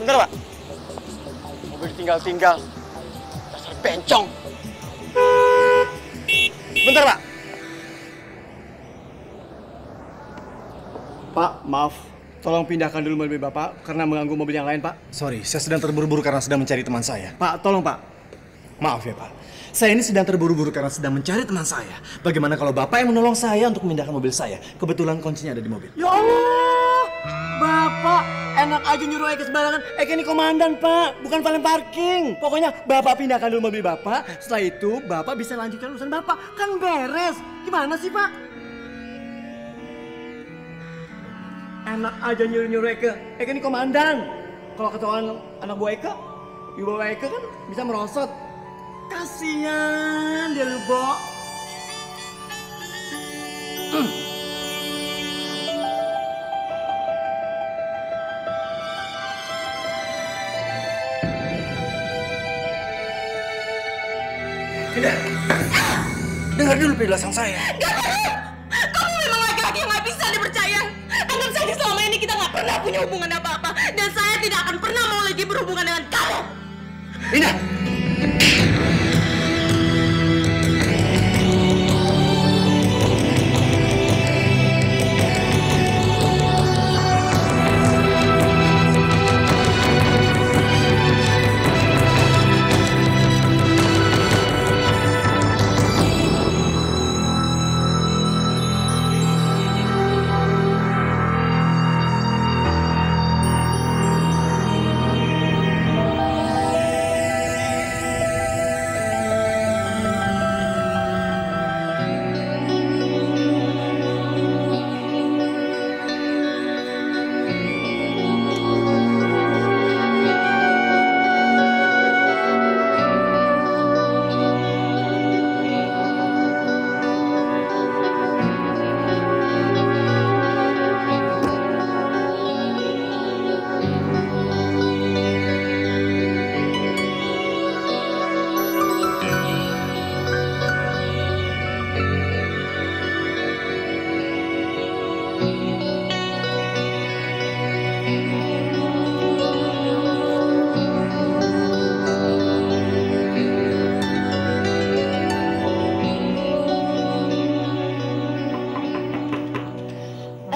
Bentar, Pak. Mobil tinggal-tinggal. Dasar bencong. Bentar, Pak. Pak, maaf. Tolong pindahkan dulu mobil Bapak karena mengganggu mobil yang lain, Pak. Sorry, saya sedang terburu-buru karena sedang mencari teman saya. Pak, tolong, Pak. Maaf ya, Pak. Saya ini sedang terburu-buru karena sedang mencari teman saya. Bagaimana kalau Bapak yang menolong saya untuk memindahkan mobil saya? Kebetulan kuncinya ada di mobil. Ya Allah! Bapak enak aja nyuruh Eke sembarangan. Eke ini komandan, Pak. Bukan valet parking. Pokoknya Bapak pindahkan dulu mobil Bapak. Setelah itu Bapak bisa lanjutkan urusan Bapak. Kan beres. Gimana sih, Pak? Enak aja nyuruh Eke. Eke ini komandan. Kalau ketahuan anak buah Eke, ibu Eke kan bisa merosot. Kasian dia, lu, Bo. Tidak. Dengar dulu penjelasan saya. Gak perlu. Kamu memang laki-laki yang gak bisa dipercaya. Anggap saja selama ini kita gak pernah punya hubungan apa-apa. Dan saya tidak akan pernah mau lagi berhubungan dengan kamu. Indah.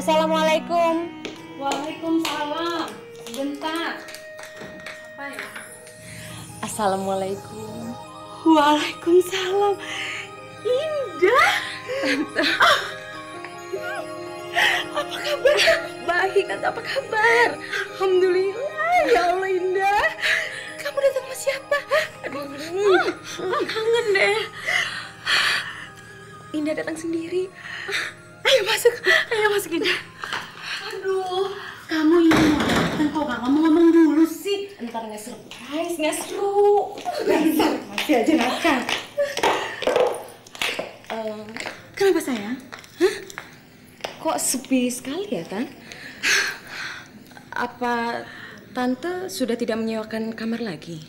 Assalamualaikum. Waalaikumsalam. Sebentar. Apa ya? Assalamualaikum. Waalaikumsalam. Indah. Apa kabar? Baik, Tante. Apa kabar? Alhamdulillah. Ya Allah, Indah. Kamu datang sama siapa? Aduh, kangen deh. Indah datang sendiri. Ayo masuk Indah. Aduh, kamu ini mau datang kok gak ngomong-ngomong dulu sih? Ntar nggak surprise, nggak seru. Ntar masih aja nakal. Kenapa sayang? Hah? Kok sepi sekali ya, Tan? Apa Tante sudah tidak menyewakan kamar lagi?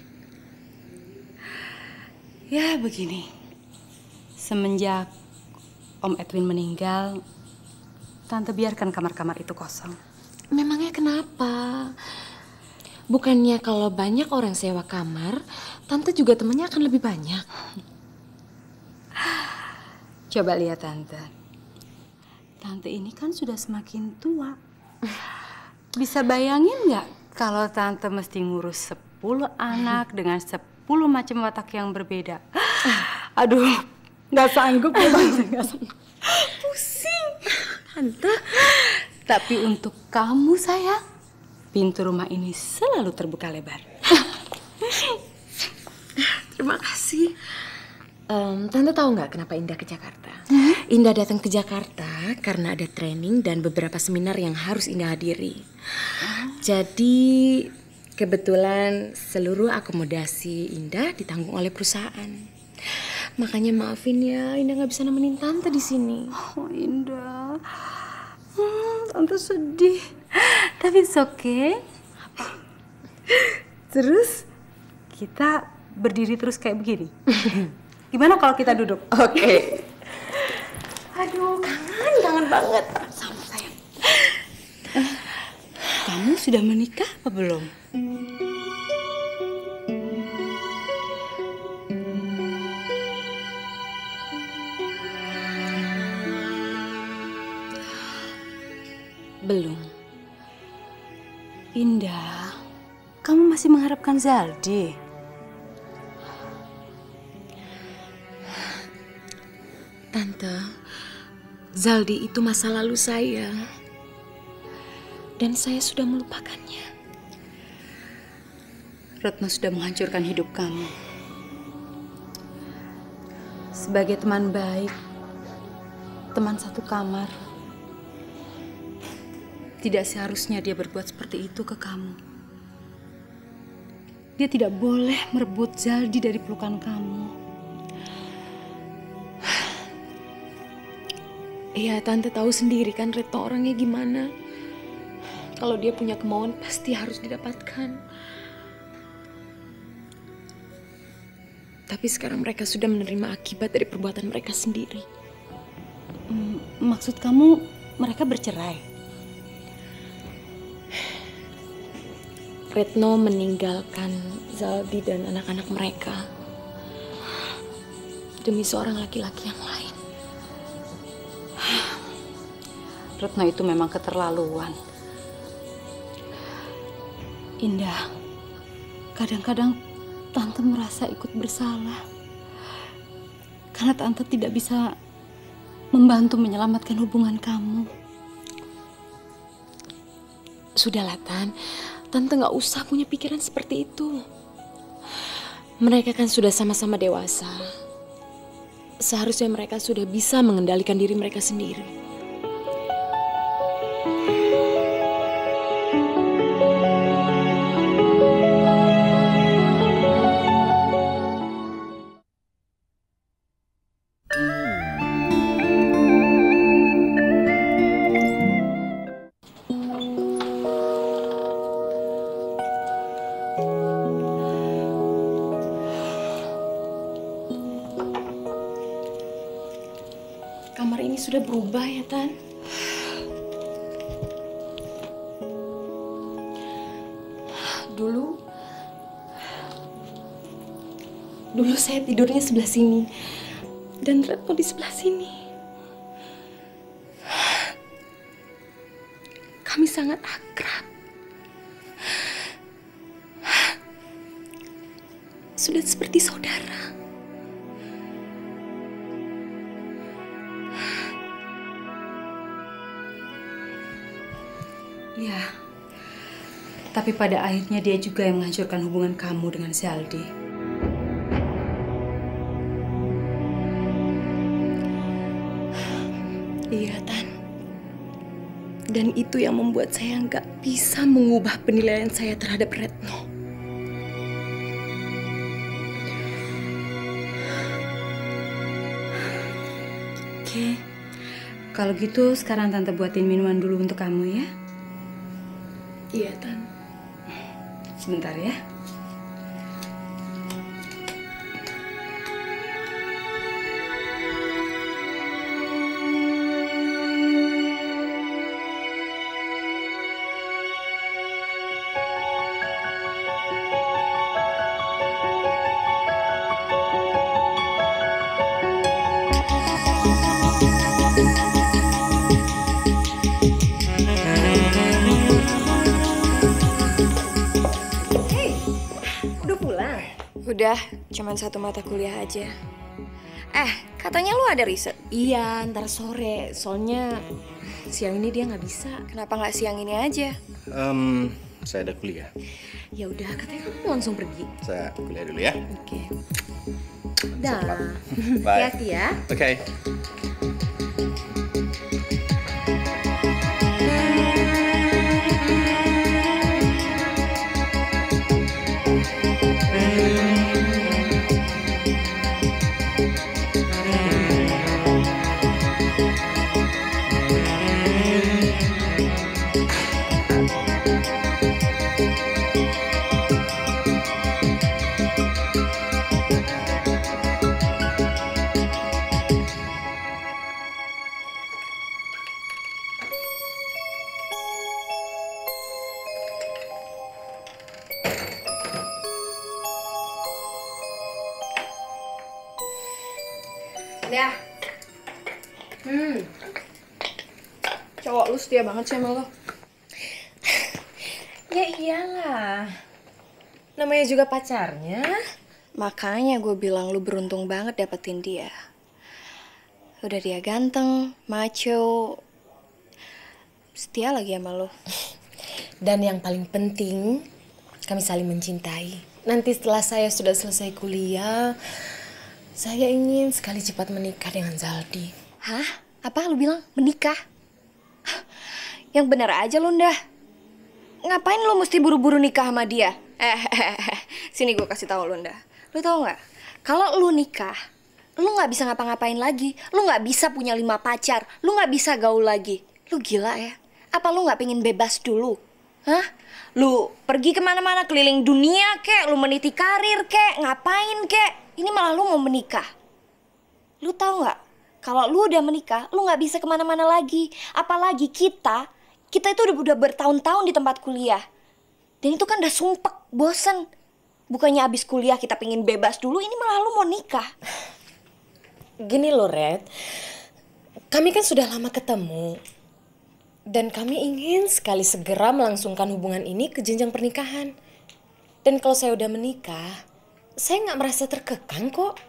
Ya begini, semenjak Om Edwin meninggal, Tante biarkan kamar-kamar itu kosong. Memangnya kenapa? Bukannya kalau banyak orang sewa kamar, Tante juga temannya akan lebih banyak. Coba lihat Tante. Tante ini kan sudah semakin tua. Bisa bayangin nggak kalau Tante mesti ngurus 10 anak dengan 10 macam watak yang berbeda? Aduh, nggak sanggup ya Tante, nggak sanggup. Pusing, Tante. Tapi untuk kamu sayang, pintu rumah ini selalu terbuka lebar. Terima kasih. Tante tahu nggak kenapa Indah ke Jakarta? Indah datang ke Jakarta karena ada training dan beberapa seminar yang harus Indah hadiri. Jadi kebetulan seluruh akomodasi Indah ditanggung oleh perusahaan. Makanya maafin ya, Indah nggak bisa nemenin Tante di sini. Oh Indah, Tante sedih. Tapi it's okay. Terus kita berdiri terus kayak begini. Gimana kalau kita duduk? Oke. Aduh, kangen banget. Sama sayang. Kamu sudah menikah apa belum? Belum. Indah, kamu masih mengharapkan Zaldi? Tante, Zaldi itu masa lalu saya. Dan saya sudah melupakannya. Retno sudah menghancurkan hidup kamu. Sebagai teman baik, teman satu kamar, tidak seharusnya dia berbuat seperti itu ke kamu. Dia tidak boleh merebut Zaldi dari pelukan kamu. Iya, Tante tahu sendiri kan Retno orangnya gimana. Kalau dia punya kemauan pasti harus didapatkan. Tapi sekarang mereka sudah menerima akibat dari perbuatan mereka sendiri. Maksud kamu mereka bercerai? Retno meninggalkan Zaldi dan anak-anak mereka demi seorang laki-laki yang lain. Retno itu memang keterlaluan. Indah, kadang-kadang Tante merasa ikut bersalah karena Tante tidak bisa membantu menyelamatkan hubungan kamu. Sudahlah, Tante nggak usah punya pikiran seperti itu. Mereka kan sudah sama-sama dewasa. Seharusnya mereka sudah bisa mengendalikan diri mereka sendiri. Kamar ini sudah berubah ya, Tan? Dulu saya tidurnya sebelah sini dan Retno di sebelah sini. Kami sangat akrab. Sudah seperti saudara. Ya, tapi pada akhirnya dia juga yang menghancurkan hubungan kamu dengan Zaldi. Iya, Tan. Dan itu yang membuat saya nggak bisa mengubah penilaian saya terhadap Retno. Oke, kalau gitu sekarang Tante buatin minuman dulu untuk kamu ya. Iya, Tan. Sebentar ya. Udah, cuman satu mata kuliah aja. Katanya lu ada riset. Iya, ntar sore. Soalnya siang ini dia nggak bisa. Kenapa nggak siang ini aja? Saya ada kuliah. Ya udah, katanya kamu langsung pergi. Saya kuliah dulu ya. Oke. Dah. Bye. Hati-hati ya. Oke. dah. Cowok lu setia banget sih sama lo. Ya iyalah. Namanya juga pacarnya. Makanya gue bilang lu beruntung banget dapetin dia. Udah dia ganteng, macho, setia lagi sama lo. Dan yang paling penting, kami saling mencintai. Nanti setelah saya sudah selesai kuliah, saya ingin sekali cepat menikah dengan Zaldi. Hah? Apa lu bilang? Menikah? Yang bener aja lu, Ndah. Ngapain lu mesti buru-buru nikah sama dia? Sini gue kasih tahu lu, Ndah. Lu tahu nggak? Kalau lu nikah, lu nggak bisa ngapa-ngapain lagi. Lu nggak bisa punya 5 pacar. Lu nggak bisa gaul lagi. Lu gila ya? Apa lu nggak pengen bebas dulu? Hah? Lu pergi kemana-mana keliling dunia kek, lu meniti karir kek, ngapain kek? Ini malah lu mau menikah. Lu tahu nggak? Kalau lu udah menikah, lu nggak bisa kemana-mana lagi. Apalagi kita itu udah bertahun-tahun di tempat kuliah. Dan itu kan udah sumpek, bosen. Bukannya abis kuliah kita pengen bebas dulu, ini malah lu mau nikah. Gini loh, Red. Kami kan sudah lama ketemu. Dan kami ingin sekali segera melangsungkan hubungan ini ke jenjang pernikahan. Dan kalau saya udah menikah, saya nggak merasa terkekang kok.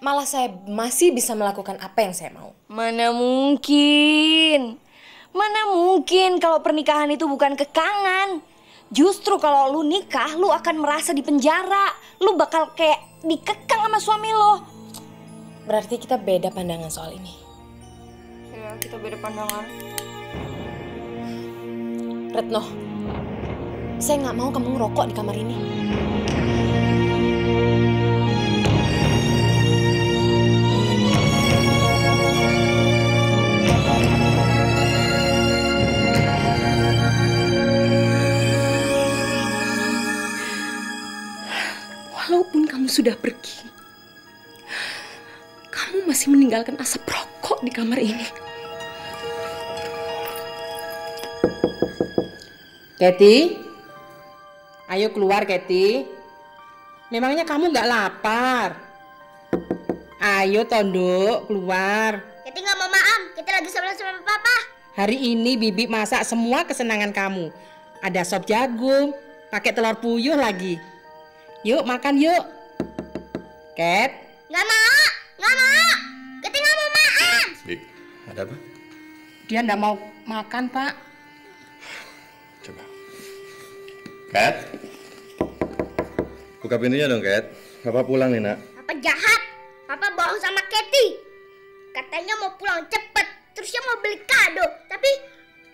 Malah saya masih bisa melakukan apa yang saya mau. Mana mungkin? Mana mungkin kalau pernikahan itu bukan kekangan. Justru kalau lu nikah, lu akan merasa di penjara. Lu bakal kayak dikekang sama suami lo. Berarti kita beda pandangan soal ini. Ya, kita beda pandangan. Retno, saya nggak mau kamu ngerokok di kamar ini. Walaupun kamu sudah pergi, kamu masih meninggalkan asap rokok di kamar ini. Kathy, ayo keluar Kathy. Memangnya kamu nggak lapar? Ayo Tondo, keluar. Kathy nggak mau maam, kita lagi sama papa. Hari ini Bibi masak semua kesenangan kamu. Ada sop jagung, pakai telur puyuh lagi. Yuk makan yuk. Kat. Nggak mau, nggak mau. Kathy nggak mau maam. Ada apa? Dia nggak mau makan Pak. Coba. Kat. Buka pintunya dong, Kat. Papa pulang nih, Nak. Papa jahat. Papa bohong sama Kathy. Katanya mau pulang cepet, terus dia mau beli kado. Tapi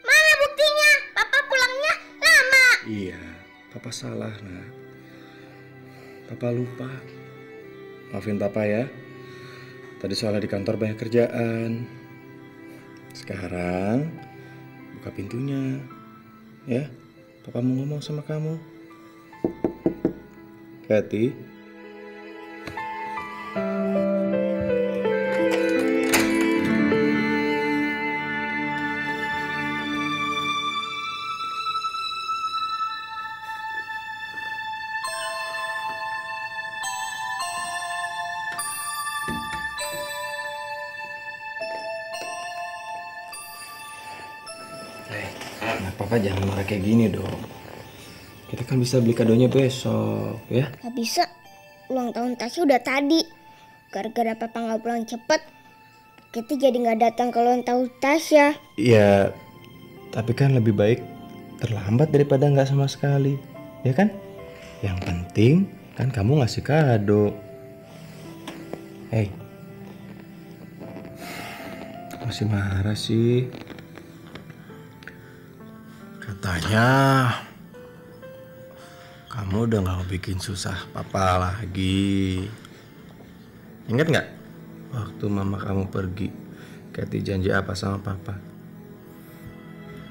mana buktinya? Papa pulangnya lama. Iya, Papa salah, Nak. Papa lupa. Maafin Papa ya. Tadi soalnya di kantor banyak kerjaan. Sekarang buka pintunya. Ya, Papa mau ngomong sama kamu. Kathy. Nah, Papa jangan marah kayak gini dong. Kita kan bisa beli kadonya besok, ya? Gak bisa. Ulang tahun Tasya udah tadi. Gara-gara papa nggak pulang cepet, Kathy jadi nggak datang ke ulang tahun Tasya. Iya, tapi kan lebih baik terlambat daripada nggak sama sekali, ya kan? Yang penting kan kamu ngasih kado. Hei, masih marah sih? Katanya kamu udah gak bikin susah Papa lagi. Ingat gak waktu mama kamu pergi, Kathy janji apa sama Papa?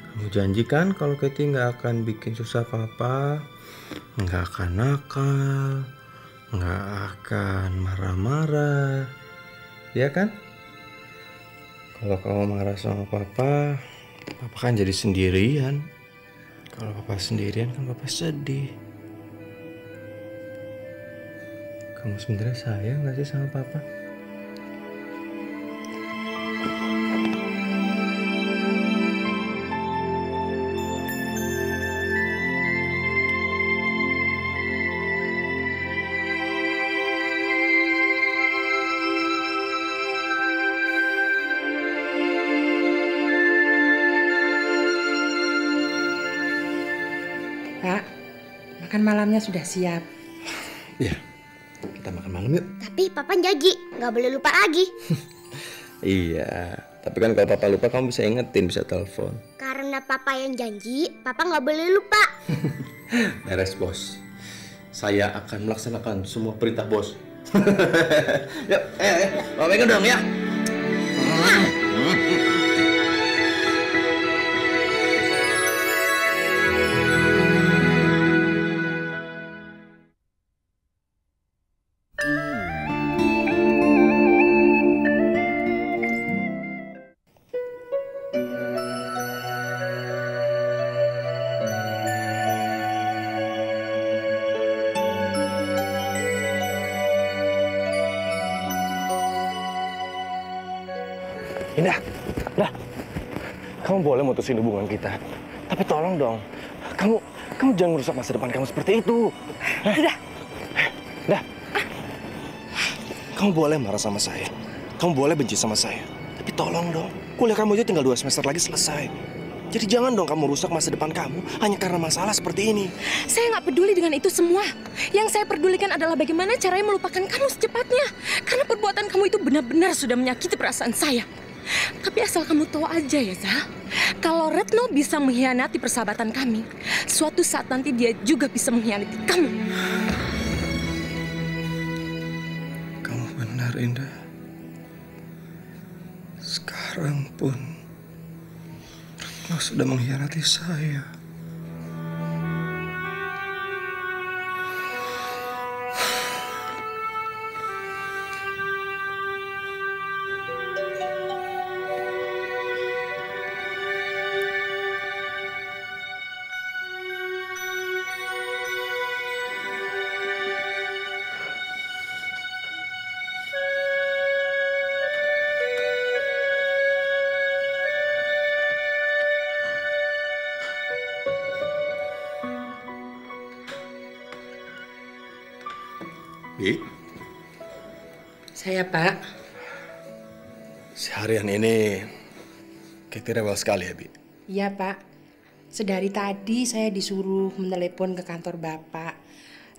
Kamu janji kan kalau Kathy gak akan bikin susah Papa, gak akan nakal, gak akan marah-marah, ya kan? Kalau kamu marah sama Papa, Papa kan jadi sendirian. Kalau Papa sendirian kan Papa sedih. Kamu sebenarnya sayang gak sih sama Papa? makan malamnya sudah siap. Ya, kita makan malam yuk. Tapi papa janji nggak boleh lupa lagi. Iya, tapi kan kalau papa lupa kamu bisa ingetin, bisa telepon. Karena papa yang janji, papa nggak boleh lupa. Beres bos. Saya akan melaksanakan semua perintah bos. Yuk, mau pegang dong ya. Indah, kamu boleh mutusin hubungan kita, tapi tolong dong, kamu jangan merusak masa depan kamu seperti itu. Dah, kamu boleh marah sama saya, kamu boleh benci sama saya, tapi tolong dong, kuliah kamu aja tinggal 2 semester lagi selesai. Jadi jangan dong kamu rusak masa depan kamu hanya karena masalah seperti ini. Saya nggak peduli dengan itu semua. Yang saya pedulikan adalah bagaimana caranya melupakan kamu secepatnya. Karena perbuatan kamu itu benar-benar sudah menyakiti perasaan saya. Tapi asal kamu tahu aja ya, Zah. Kalau Retno bisa mengkhianati persahabatan kami, suatu saat nanti dia juga bisa mengkhianati kamu. Kamu benar, Indah. Sekarang pun Retno sudah mengkhianati saya. Bi, Saya, Pak. seharian ini Katy rewel sekali ya, Bi. Iya, Pak. Sedari tadi saya disuruh menelepon ke kantor Bapak.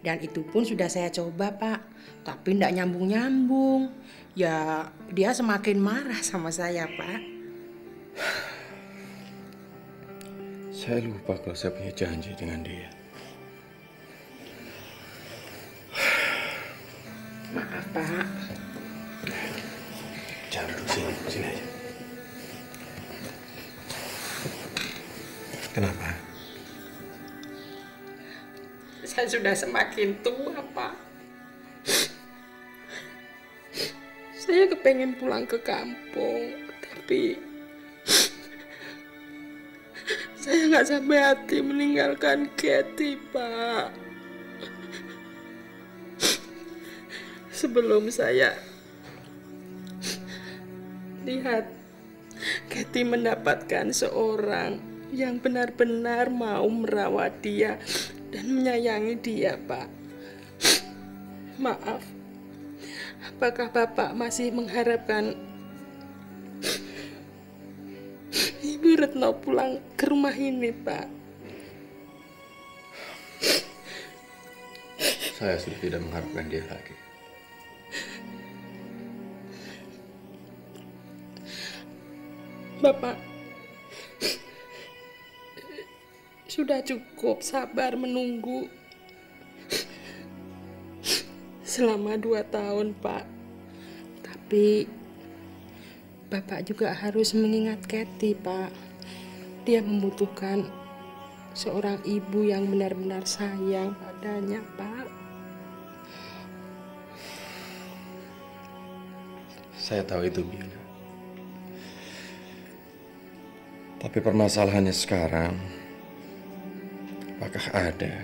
Dan itu pun sudah saya coba, Pak. Tapi tidak nyambung-nyambung. Ya, dia semakin marah sama saya, Pak. saya lupa kalau saya punya janji dengan dia. Maaf, Pak. Jangan duduk sini aja. Kenapa? Saya sudah semakin tua, Pak. Saya kepengen pulang ke kampung, tapi saya nggak sampai hati meninggalkan Katy, Pak. Sebelum saya lihat Katy mendapatkan seorang yang benar-benar mau merawat dia dan menyayangi dia, Pak. Maaf, apakah Bapak masih mengharapkan Ibu Retno pulang ke rumah ini, Pak? Saya sudah tidak mengharapkan dia lagi. Bapak sudah cukup sabar menunggu selama 2 tahun, Pak. Tapi Bapak juga harus mengingat Katy, Pak. Dia membutuhkan seorang ibu yang benar-benar sayang padanya, Pak. Saya tahu itu, Bina. Tapi permasalahannya sekarang, apakah ada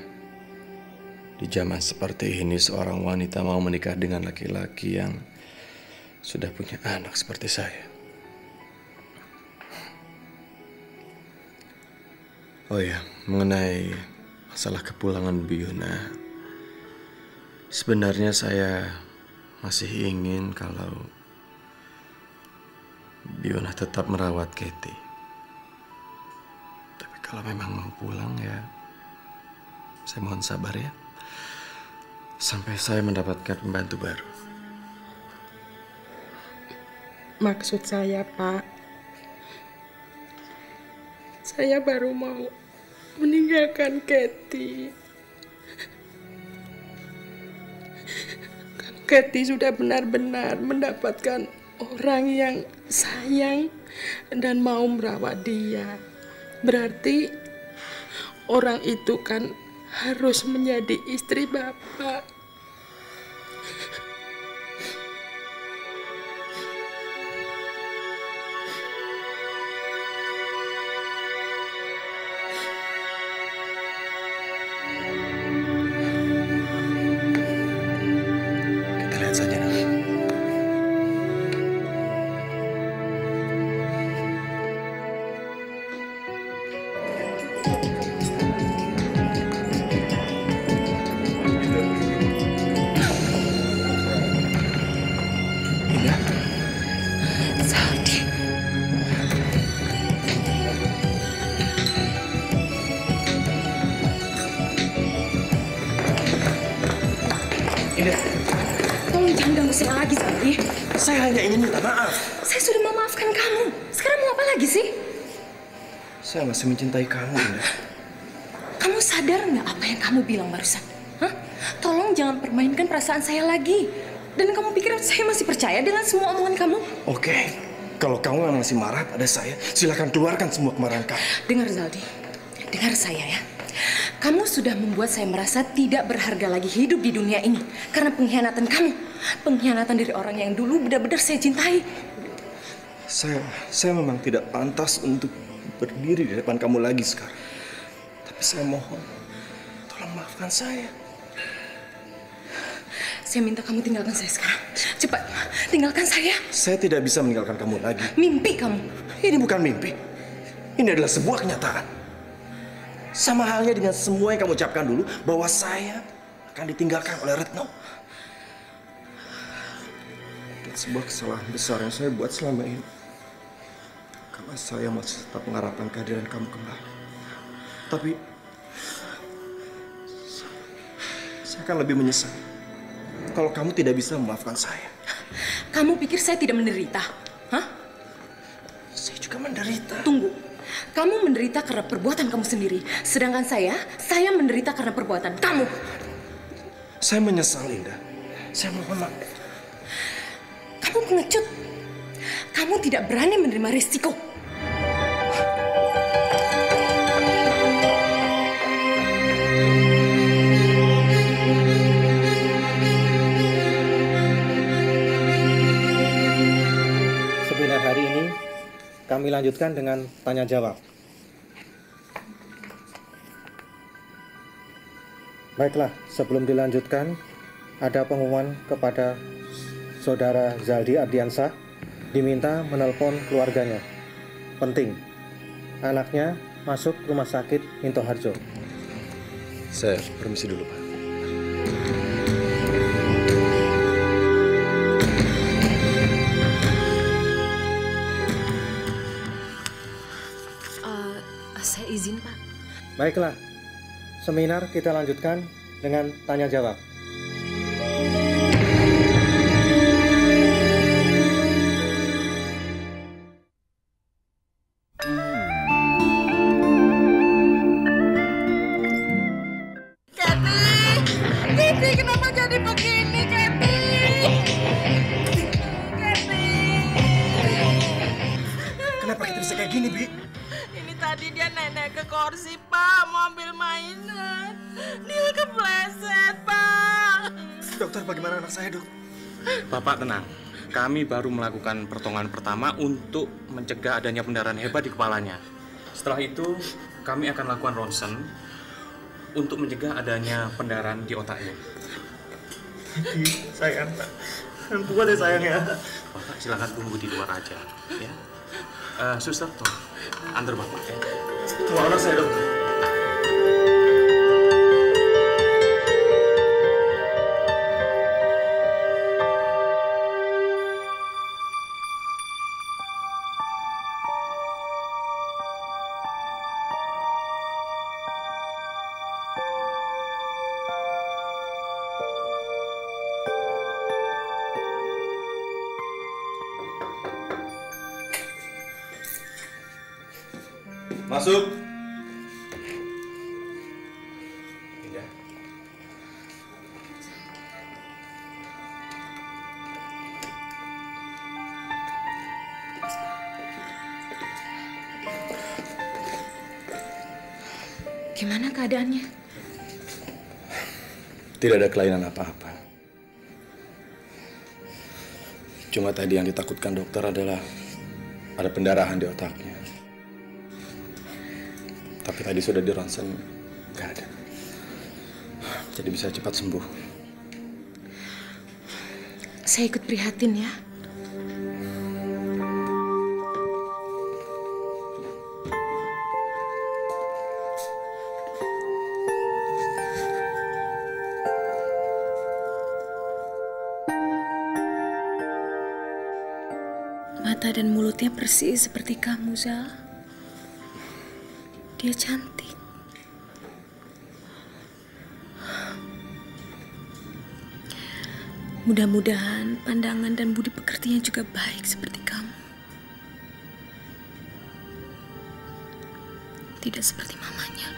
di zaman seperti ini seorang wanita mau menikah dengan laki-laki yang sudah punya anak seperti saya? Oh ya, mengenai masalah kepulangan Biona, sebenarnya saya masih ingin kalau Biona tetap merawat Katy. Tapi kalau memang mau pulang ya Saya mohon sabar ya. Sampai saya mendapatkan pembantu baru. Maksud saya, Pak, saya baru mau meninggalkan Kathy. Kalau Kathy sudah benar-benar mendapatkan orang yang sayang dan mau merawat dia, berarti orang itu kan harus menjadi istri Bapak. Kita lihat saja nanti. Indah, Zaldi. Indah, Tolong jangan ganggu saya lagi, Zaldi. saya hanya ingin minta maaf. Saya sudah memaafkan kamu. Sekarang mau apa lagi sih? Saya masih mencintai kamu, Indah. Kamu sadar nggak apa yang kamu bilang barusan? Hah? Tolong jangan permainkan perasaan saya lagi. Dan kamu pikir saya masih percaya dengan semua omongan kamu? Oke, kalau kamu memang masih marah pada saya, silakan keluarkan semua kemarahan kamu. Dengar Zaldi, dengar saya ya. Kamu sudah membuat saya merasa tidak berharga lagi hidup di dunia ini karena pengkhianatan kamu. Pengkhianatan dari orang yang dulu benar-benar saya cintai. Saya memang tidak pantas untuk berdiri di depan kamu lagi sekarang. Tapi saya mohon, tolong maafkan saya. Saya minta kamu tinggalkan saya sekarang. Cepat, tinggalkan saya. Saya tidak bisa meninggalkan kamu lagi. Mimpi kamu. Ini bukan mimpi. Ini adalah sebuah kenyataan. Sama halnya dengan semua yang kamu ucapkan dulu, bahwa saya akan ditinggalkan oleh Retno. Dan sebuah kesalahan besar yang saya buat selama ini. Karena saya masih tetap mengharapkan kehadiran kamu kembali. Tapi saya akan lebih menyesal kalau kamu tidak bisa memaafkan saya. Kamu pikir saya tidak menderita? Hah? Saya juga menderita. Tunggu. Kamu menderita karena perbuatan kamu sendiri. Sedangkan saya menderita karena perbuatan kamu. Saya menyesal, Indah. Saya mohon maaf. Kamu pengecut. Kamu tidak berani menerima risiko. Seminar hari ini kami lanjutkan dengan tanya jawab. Baiklah, sebelum dilanjutkan, ada pengumuman kepada Saudara Zaldi Ardiansah, diminta menelpon keluarganya. Penting, anaknya masuk rumah sakit Minto Harjo. Saya permisi dulu, Pak. Saya izin, Pak. Baiklah, seminar kita lanjutkan dengan tanya jawab. Kathy, kenapa jadi begini, Kathy? Kenapa kita bisa kayak gini, Bi? Ini tadi dia nenek ke kursi, Pak, mau ambil mainan. Dia kepleset, Pak. Dokter, bagaimana anak saya, Dok? Bapak tenang. Kami baru melakukan pertolongan pertama untuk mencegah adanya pendarahan hebat di kepalanya. Setelah itu, kami akan lakukan ronsen untuk mencegah adanya pendarahan di otaknya. Sayang, Pak. Kuat ya, sayang ya. Bapak silakan tunggu di luar aja, ya. Suster, tuh, antar Bapak ya. Tunggu anak saya, Dok. Masuk. Indah. Gimana keadaannya? Tidak ada kelainan apa-apa. Cuma tadi yang ditakutkan dokter adalah ada pendarahan di otaknya. Tapi tadi sudah di ronsen, nggak ada. Jadi bisa cepat sembuh. Saya ikut prihatin ya. Mata dan mulutnya persis seperti kamu, Zal. Dia cantik. Mudah-mudahan pandangan dan budi pekertinya juga baik seperti kamu. Tidak seperti mamanya.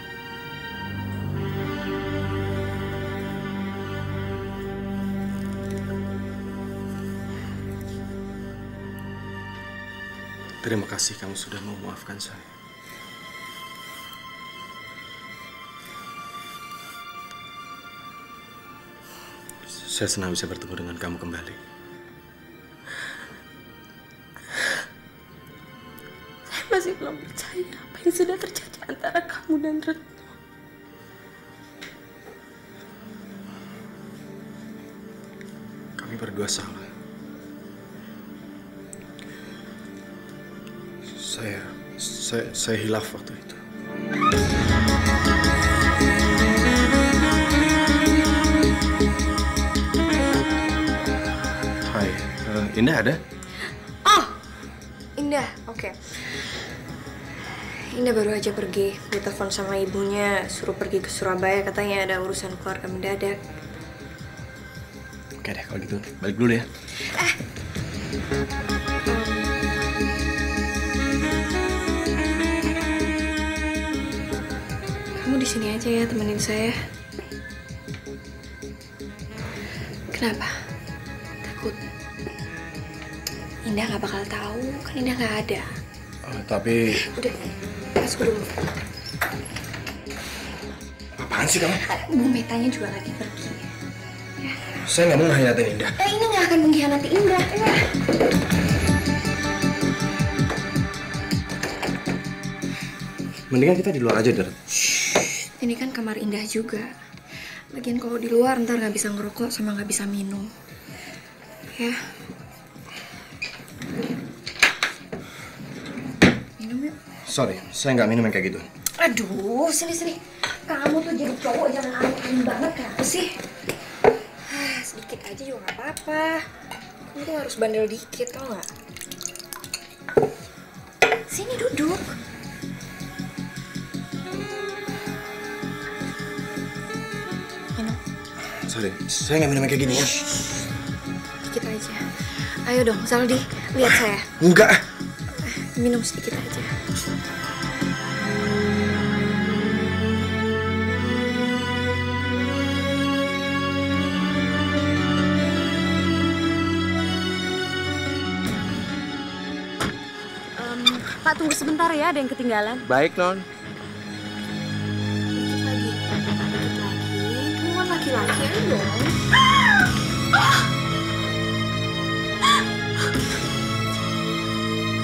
Terima kasih kamu sudah memaafkan saya. Saya senang bisa bertemu dengan kamu kembali. Saya masih belum percaya apa yang sudah terjadi antara kamu dan Retno. Kami berdua salah. Saya hilaf waktu itu. Hai, Indah ada? Oh, Indah, oke. Indah baru aja pergi. Dia telepon sama ibunya, suruh pergi ke Surabaya. Katanya ada urusan keluarga mendadak. Oke deh, kalau gitu balik dulu ya. Kamu di sini aja ya, temenin saya. Kenapa? Takut? Indah nggak bakal tahu, kan Indah nggak ada. Tapi... Udah, masuk dulu. Apaan sih kamu? Bu Metanya juga lagi pergi. Ya. Saya nggak mau mengkhianatin Indah. Ini nggak akan mengkhianati Indah. Ya. Mendingan kita di luar aja, Der. Ini kan kamar Indah juga. Lagian kalau di luar ntar nggak bisa ngerokok sama nggak bisa minum. Ya. Minum yuk. Sorry, saya nggak minum yang kayak gitu. Aduh, sini. Kamu tuh jadi cowok jangan aneh banget, kenapa sih? Sedikit aja juga nggak apa-apa. Kamu tuh harus bandel dikit, tau nggak? Sini duduk. Minum. Sorry, saya nggak minum yang kayak gini ya. Dikit aja. Ayo dong, Saldi, lihat saya. Enggak. Minum sedikit aja. Pak, tunggu sebentar ya, ada yang ketinggalan. Baik, Non. Dikit lagi. Kamu kan laki-laki, ayo dong.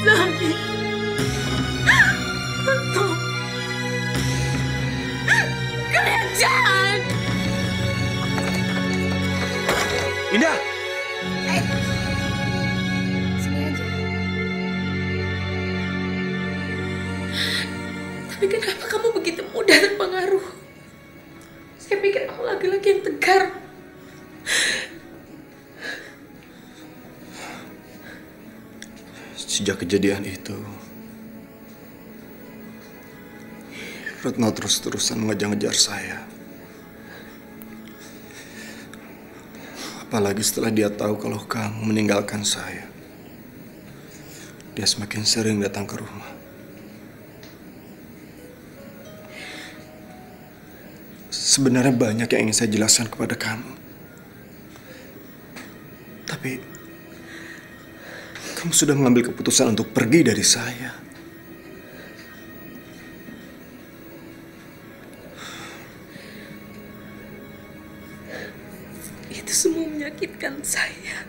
Saldi. Kalian jahat. Indah! Sini aja. Tapi kenapa kamu begitu mudah terpengaruh? Saya pikir aku laki-laki yang tegar. Sejak kejadian itu, Retno terus-terusan mengejar-ngejar saya. Apalagi setelah dia tahu kalau kamu meninggalkan saya. Dia semakin sering datang ke rumah. Sebenarnya banyak yang ingin saya jelaskan kepada kamu. Tapi kamu sudah mengambil keputusan untuk pergi dari saya. Itu semua menyakitkan saya.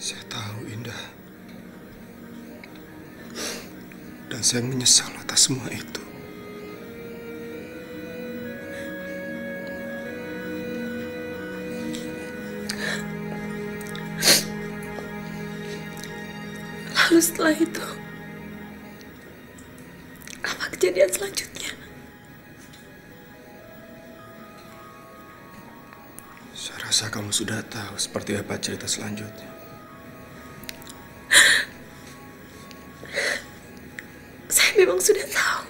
Saya tahu, Indah. Dan saya menyesal atas semua itu. Lalu setelah itu, apa kejadian selanjutnya? Saya rasa kamu sudah tahu seperti apa cerita selanjutnya. Saya memang sudah tahu.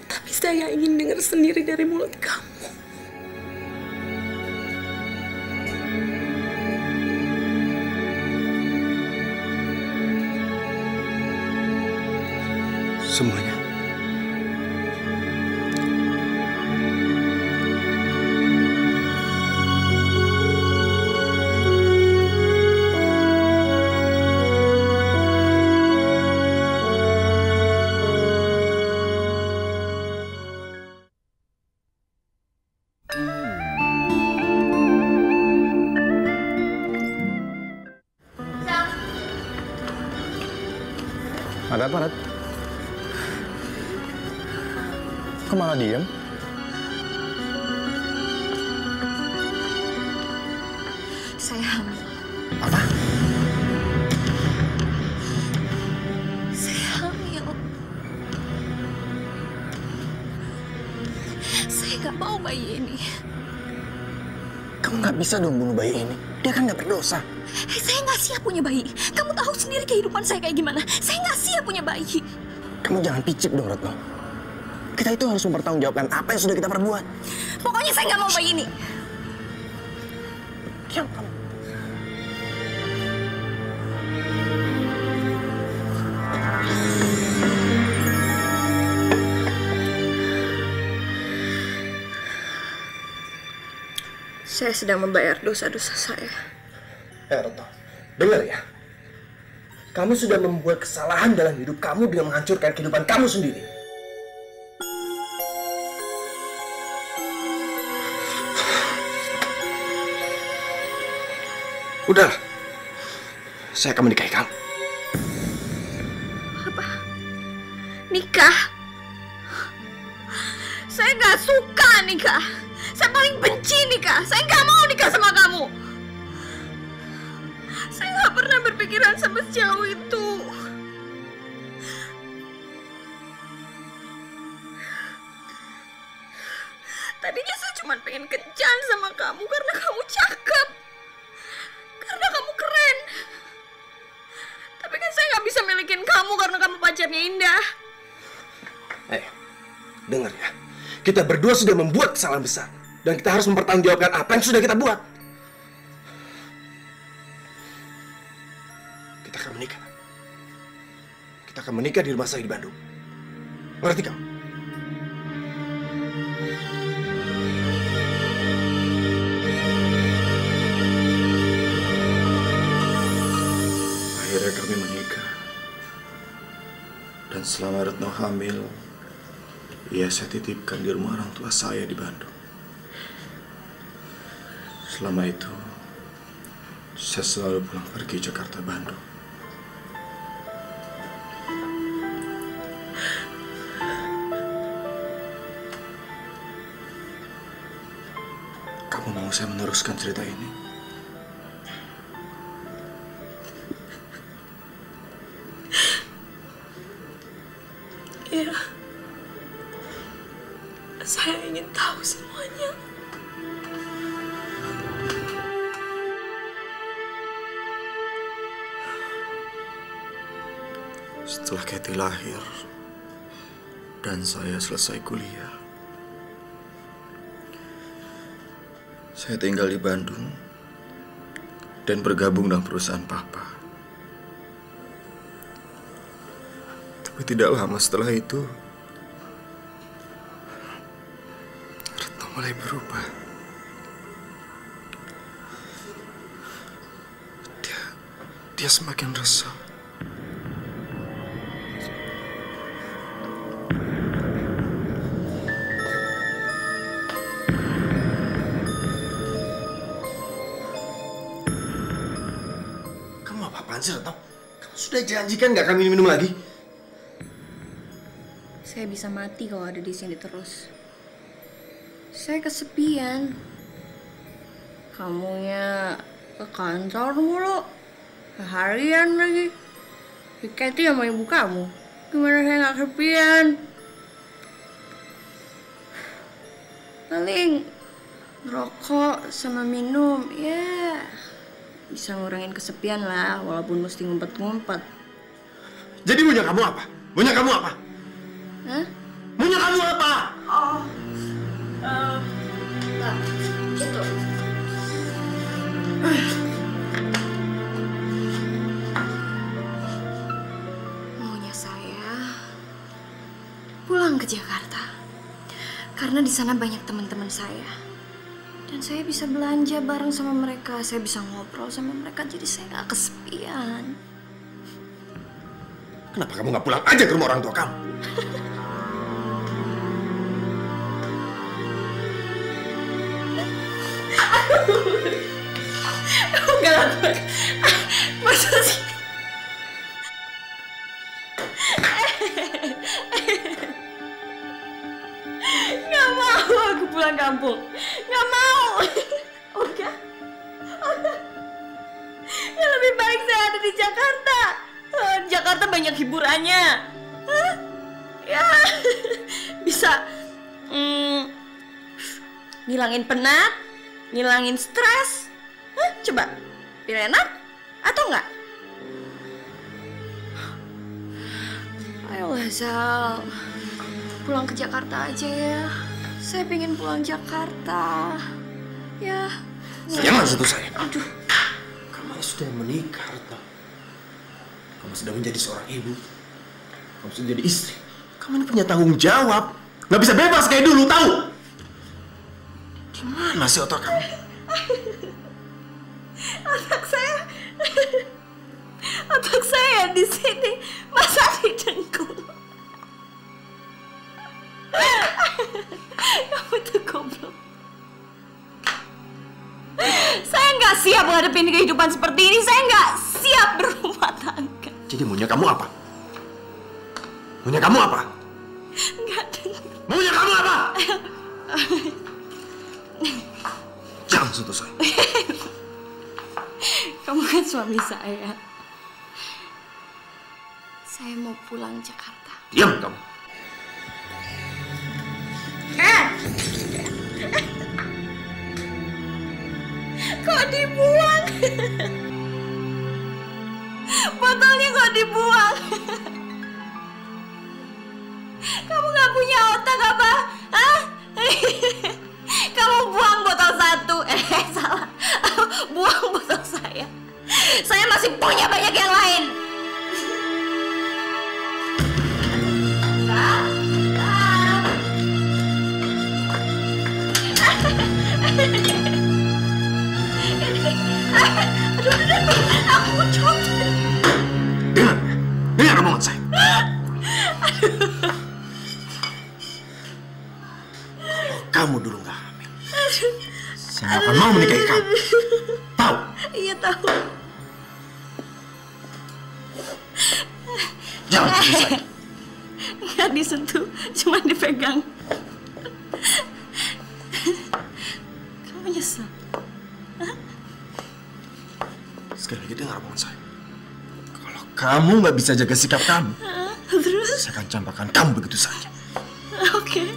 Tapi saya ingin dengar sendiri dari mulut kamu. Semuanya. Ada apa, Rat? Kok malah diem? Saya hamil. Apa? Saya hamil. Saya nggak mau bayi ini. Kamu nggak bisa dong bunuh bayi ini. Dia kan nggak berdosa. Saya nggak siap punya bayi. Kamu tahu sendiri kehidupan saya kayak gimana. Saya nggak siap punya bayi. Kamu jangan picik dong, Retno. Kita itu harus mempertanggungjawabkan apa yang sudah kita perbuat. Pokoknya saya nggak mau bayi ini. Diam kamu. Saya sedang membayar dosa-dosa saya. Retno, dengar ya. Kamu sudah membuat kesalahan dalam hidup kamu dengan menghancurkan kehidupan kamu sendiri. Udah, saya akan menikahi kamu. Apa? Nikah? Saya nggak suka nikah. Saya paling benci nikah. Saya nggak mau nikah sama kamu. Saya nggak pernah berpikiran sampai sejauh itu. Tadinya saya cuma pengen kencan sama kamu karena kamu cakep. Karena kamu keren. Tapi kan saya nggak bisa milikin kamu karena kamu pacarnya Indah. Dengar ya. Kita berdua sudah membuat kesalahan besar. Dan kita harus mempertanggungjawabkan apa yang sudah kita buat. Kita akan menikah. Kita akan menikah di rumah saya di Bandung. Ngerti kamu? Akhirnya kami menikah. Dan selama Retno hamil, ia saya titipkan di rumah orang tua saya di Bandung. Selama itu, saya selalu pulang pergi Jakarta Bandung. Kamu mau saya meneruskan cerita ini? Iya. Saya ingin tahu semuanya. Setelah Katie lahir dan saya selesai kuliah, saya tinggal di Bandung dan bergabung dengan perusahaan Papa. Tapi tidak lama setelah itu, Retno mulai berubah. Dia semakin resah. Kamu apa-apaan sih, Retno? Kamu sudah janjikan nggak kami minum lagi? Saya bisa mati kalau ada di sini terus. Saya kesepian. Kamunya ke kantor mulu. Harian lagi. Kathy sama ibu kamu. Gimana saya nggak kesepian? Paling rokok sama minum, ya bisa ngurangin kesepian lah, walaupun mesti ngumpet-ngumpet. Jadi maunya kamu apa? Maunya kamu apa? Hah? Maunya kamu apa? Nah, itu. Maunya saya pulang ke Jakarta. Karena di sana banyak teman-teman saya. Dan saya bisa belanja bareng sama mereka, saya bisa ngobrol sama mereka, jadi saya gak kesepian. Kenapa kamu nggak pulang aja ke rumah orang tua kamu? Enggak lah, masa sih? Gak mau aku pulang kampung. Gak mau. Udah. Ya lebih baik saya ada di Jakarta. Di Jakarta banyak hiburannya. Hah? Ya bisa ngilangin penat, ngilangin stres. Hah? Coba pilih enak atau enggak? Ayolah Zal, pulang ke Jakarta aja ya. Saya pengen pulang Jakarta. Ya. Jangan sentuh saya. Aduh. Kamu sudah menikah, Retno. Kamu sudah menjadi seorang ibu. Kamu sudah jadi istri. Kamu ini punya tanggung jawab. Nggak bisa bebas kayak dulu, tahu? Di mana sih otak kamu? Otak saya di sini, masa di dengkul. Kamu tuh goblok. Saya nggak siap menghadapi kehidupan seperti ini. Saya nggak siap berumah tangga. Jadi maunya kamu apa? Maunya kamu apa? Nggak dengar. Maunya kamu apa? Jangan sentuh saya. Kamu kan suami saya. Saya mau pulang Jakarta. Diam kamu. Kok dibuang? Botolnya kok dibuang? Kamu gak punya otak apa? Hah? Kamu buang botol satu. Salah. Buang botol saya. Saya masih punya banyak yang lain. Aku mau coba. Dengar omongan saya. Kalau kamu dulu nggak hamil, saya nggak akan mau menikahi kamu. Tahu? Iya tahu. Jangan sentuh saya. Nggak disentuh, cuma dipegang. Kamu nyesel? Sekali lagi dengar omongan saya. Kalau kamu nggak bisa jaga sikap kamu, Terus? saya akan campakkan kamu begitu saja. Oke.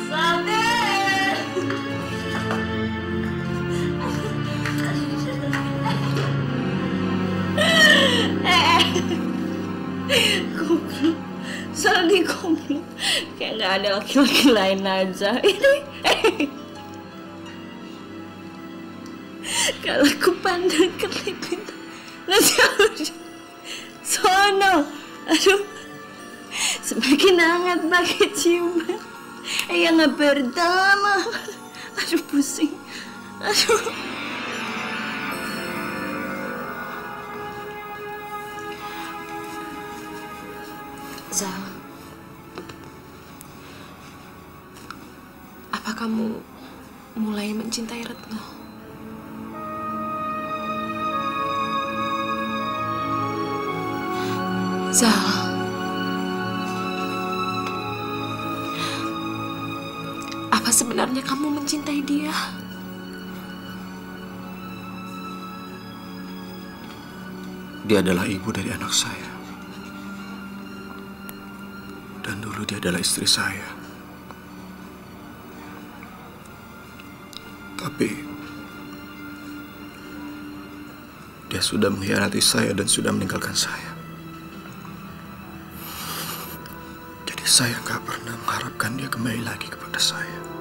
Sate. Goblok. Sorry goblok. Kayak nggak ada laki-laki lain aja. Ini. Kalau aku pandang kelipin Sono. Aduh. Semakin hangat pakai ciuman. Yang pertama. Aduh pusing. Aduh. Zal, apa kamu mulai mencintai Retno? Zal, apa sebenarnya kamu mencintai dia? Dia adalah ibu dari anak saya. Dan dulu dia adalah istri saya. Tapi dia sudah mengkhianati saya dan sudah meninggalkan saya. Jadi saya nggak pernah mengharapkan dia kembali lagi kepada saya.